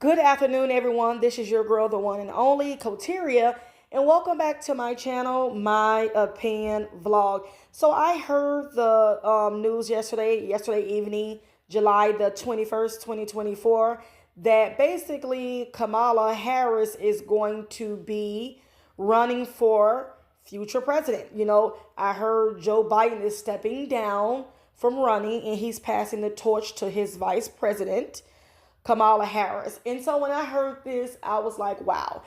Good afternoon, everyone. This is your girl, the one and only Koteria, and welcome back to my channel, My Opinion Vlog. So I heard the news yesterday evening, July the 21st, 2024, that basically Kamala Harris is going to be running for future president. I heard Joe Biden is stepping down from running and he's passing the torch to his vice president, Kamala Harris. And so when I heard this, I was like, wow.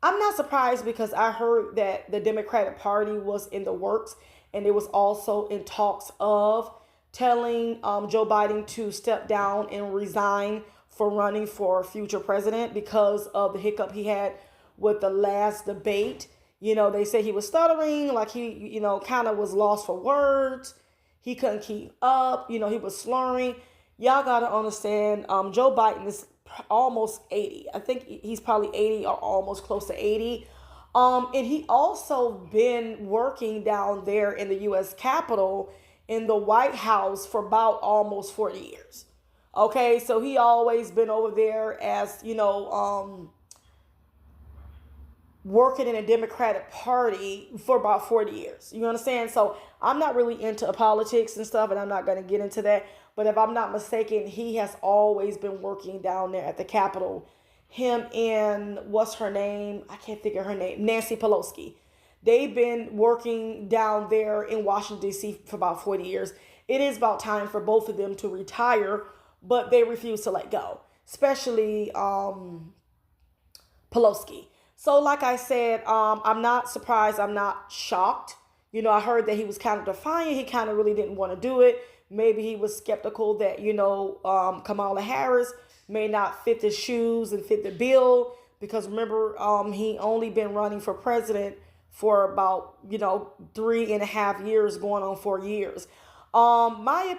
I'm not surprised because I heard that the Democratic Party was in the works and it was also in talks of telling Joe Biden to step down and resign for running for future president because of the hiccup he had with the last debate. They said he was stuttering, like he, kind of was lost for words. He couldn't keep up. He was slurring. Y'all got to understand, Joe Biden is almost 80. I think he's probably 80 or almost close to 80. And he also been working down there in the U.S. Capitol in the White House for about almost 40 years. Okay, so he always been over there as, working in a Democratic Party for about 40 years. You understand? So I'm not really into politics and stuff, and I'm not going to get into that. But if I'm not mistaken, he has always been working down there at the Capitol. Him and what's her name? I can't think of her name. Nancy Pelosi. They've been working down there in Washington, D.C. for about 40 years. It is about time for both of them to retire, but they refuse to let go, especially Pelosi. So like I said, I'm not surprised. I'm not shocked. I heard that he was kind of defiant. He kind of really didn't want to do it. Maybe he was skeptical that, Kamala Harris may not fit the shoes and fit the bill. Because remember, he only been running for president for about, 3.5 years, going on 4 years. My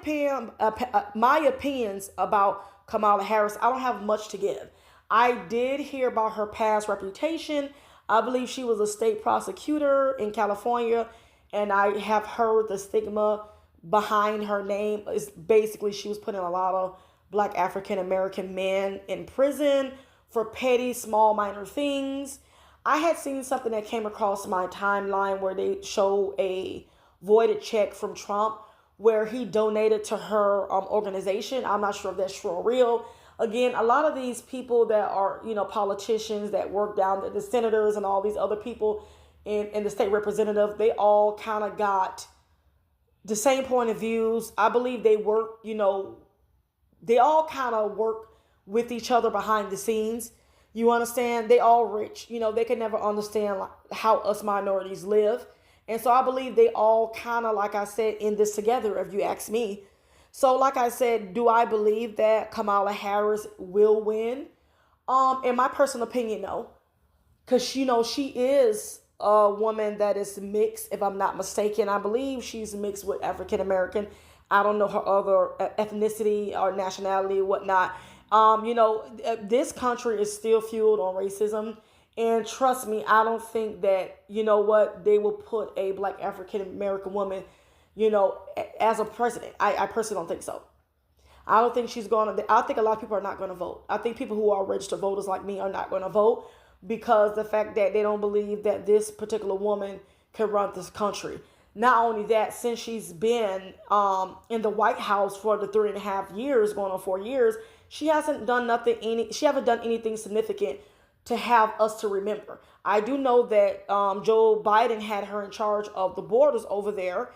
opinions about Kamala Harris, I don't have much to give. I did hear about her past reputation. I believe she was a state prosecutor in California, and I have heard the stigma behind her name is basically she was putting a lot of Black African American men in prison for petty, small, minor things. I had seen something that came across my timeline where they show a voided check from Trump where he donated to her organization. I'm not sure if that's true or real. Again, a lot of these people that are, politicians that work down there, the senators and all these other people in the state representative, they all kind of got the same point of views. I believe they work, they all kind of work with each other behind the scenes. You understand? They all rich. They can never understand how us minorities live. And so I believe they all kind of, like I said, in this together, if you ask me. So like I said, do I believe that Kamala Harris will win? In my personal opinion, no. Because, she is a woman that is mixed, if I'm not mistaken. I believe she's mixed with African American. I don't know her other ethnicity or nationality or whatnot. This country is still fueled on racism. And trust me, I don't think that, they will put a Black African American woman as a president. I personally don't think so. I don't think she's going to, I think a lot of people are not going to vote. I think people who are registered voters like me are not going to vote because the fact that they don't believe that this particular woman can run this country. Not only that, since she's been in the White House for the 3.5 years, going on 4 years, she hasn't done she haven't done anything significant to have us to remember. I do know that Joe Biden had her in charge of the borders over there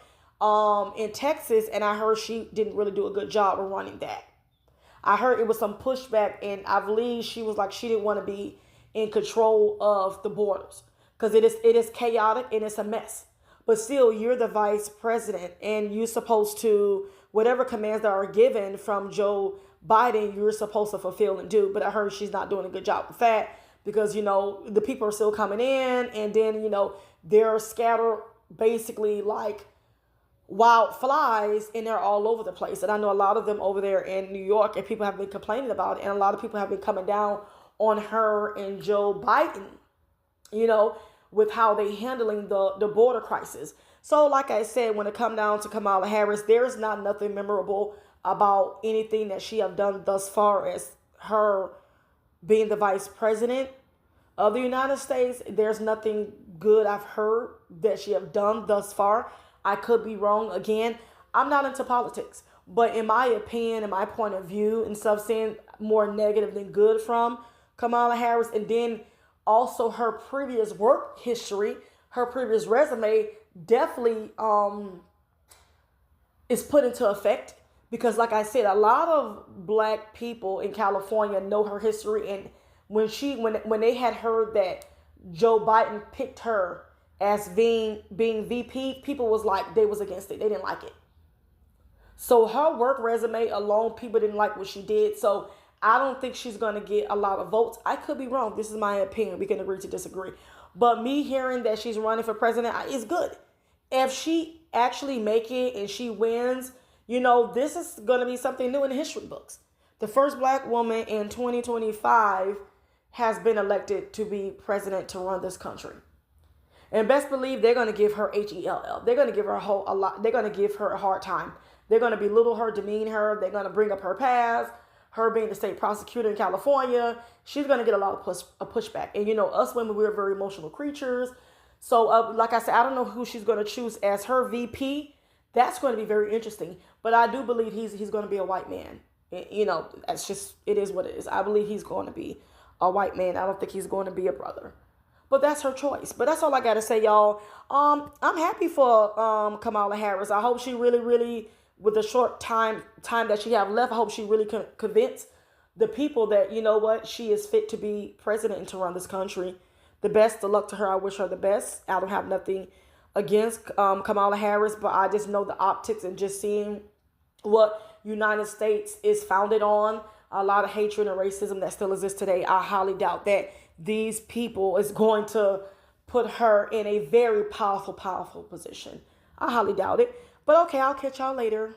in Texas, and I heard she didn't really do a good job of running that. I heard it was some pushback, and I believe she was like she didn't want to be in control of the borders because it is chaotic and it's a mess. But still, you're the vice president, and you're supposed to, whatever commands that are given from Joe Biden, you're supposed to fulfill and do. But I heard she's not doing a good job with that because, the people are still coming in, and then, they're scattered basically like wildflies, and they're all over the place. And I know a lot of them over there in New York, and people have been complaining about it, and a lot of people have been coming down on her and Joe Biden, with how they handling the border crisis. So like I said, when it come down to Kamala Harris, there is not nothing memorable about anything that she have done thus far as her being the vice president of the United States. There's nothing good I've heard that she have done thus far. I could be wrong. Again, I'm not into politics, but in my opinion, in my point of view, and stuff, seeing more negative than good from Kamala Harris, and then also her previous work history, her previous resume definitely is put into effect, because like I said, a lot of black people in California know her history. And when they had heard that Joe Biden picked her as being VP, people was like, they was against it. They didn't like it. So her work resume alone, people didn't like what she did. So I don't think she's going to get a lot of votes. I could be wrong. This is my opinion. We can agree to disagree. But me hearing that she's running for president is good. If she actually make it and she wins, this is going to be something new in the history books. The first black woman in 2025 has been elected to be president to run this country. And best believe they're going to give her HELL. They're going to give her a lot. They're going to give her a hard time. They're going to belittle her, demean her. They're going to bring up her past, her being the state prosecutor in California. She's going to get a lot of pushback. And us women, we're very emotional creatures. So like I said, I don't know who she's going to choose as her VP. That's going to be very interesting. But I do believe he's going to be a white man. That's just, it is what it is. I believe he's going to be a white man. I don't think he's going to be a brother. But that's her choice. But that's all I got to say, y'all. I'm happy for Kamala Harris. I hope she really, really, with the short time that she have left, I hope she really convince the people that, she is fit to be president and to run this country. The best of luck to her. I wish her the best. I don't have nothing against Kamala Harris, but I just know the optics and just seeing what United States is founded on, a lot of hatred and racism that still exists today. I highly doubt that these people is going to put her in a very powerful position. I highly doubt it. But okay, I'll catch y'all later.